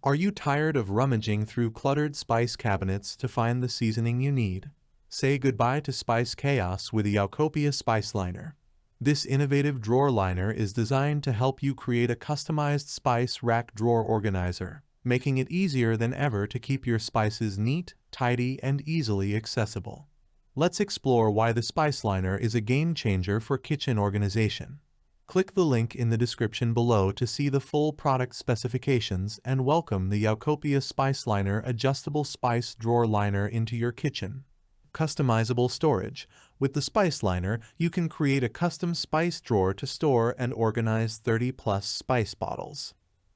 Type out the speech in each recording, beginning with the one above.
Are you tired of rummaging through cluttered spice cabinets to find the seasoning you need? Say goodbye to spice chaos with the YouCopia SpiceLiner. This innovative drawer liner is designed to help you create a customized spice rack drawer organizer, making it easier than ever to keep your spices neat, tidy, and easily accessible. Let's explore why the SpiceLiner is a game changer for kitchen organization. Click the link in the description below to see the full product specifications and welcome the YouCopia SpiceLiner adjustable spice drawer liner into your kitchen. Customizable storage. With the SpiceLiner, you can create a custom spice drawer to store and organize 30+ spice bottles.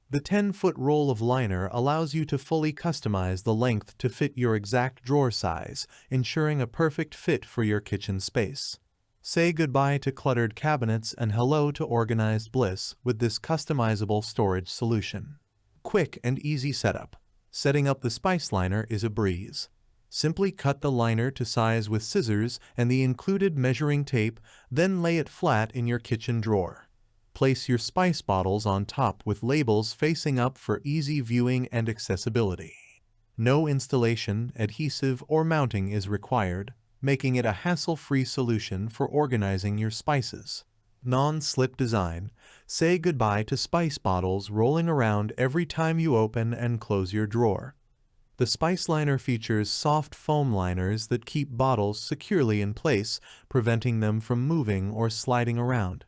The 10-foot roll of liner allows you to fully customize the length to fit your exact drawer size, ensuring a perfect fit for your kitchen space. Say goodbye to cluttered cabinets and hello to organized bliss with this customizable storage solution. Quick and easy setup. Setting up the SpiceLiner is a breeze. Simply cut the liner to size with scissors and the included measuring tape, then lay it flat in your kitchen drawer. Place your spice bottles on top with labels facing up for easy viewing and accessibility. No installation, adhesive, or mounting is required, making it a hassle-free solution for organizing your spices. Non-slip design. Say goodbye to spice bottles rolling around every time you open and close your drawer. The SpiceLiner features soft foam liners that keep bottles securely in place, preventing them from moving or sliding around.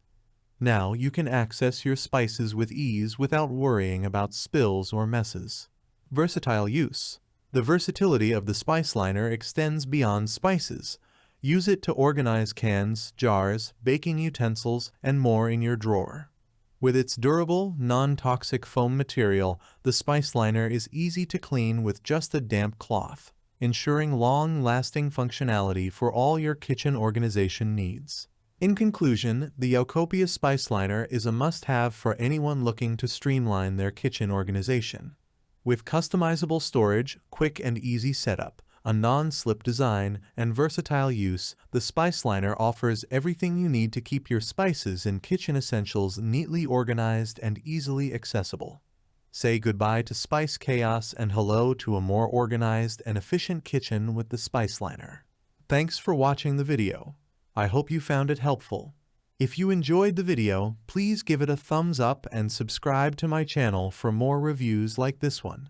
Now you can access your spices with ease without worrying about spills or messes. Versatile use. The versatility of the SpiceLiner extends beyond spices. Use it to organize cans, jars, baking utensils, and more in your drawer. With its durable, non-toxic foam material, the SpiceLiner is easy to clean with just a damp cloth, ensuring long-lasting functionality for all your kitchen organization needs. In conclusion, the YouCopia SpiceLiner is a must-have for anyone looking to streamline their kitchen organization. With customizable storage, quick and easy setup, a non-slip design, and versatile use, the SpiceLiner offers everything you need to keep your spices and kitchen essentials neatly organized and easily accessible. Say goodbye to spice chaos and hello to a more organized and efficient kitchen with the SpiceLiner. Thanks for watching the video. I hope you found it helpful. If you enjoyed the video, please give it a thumbs up and subscribe to my channel for more reviews like this one.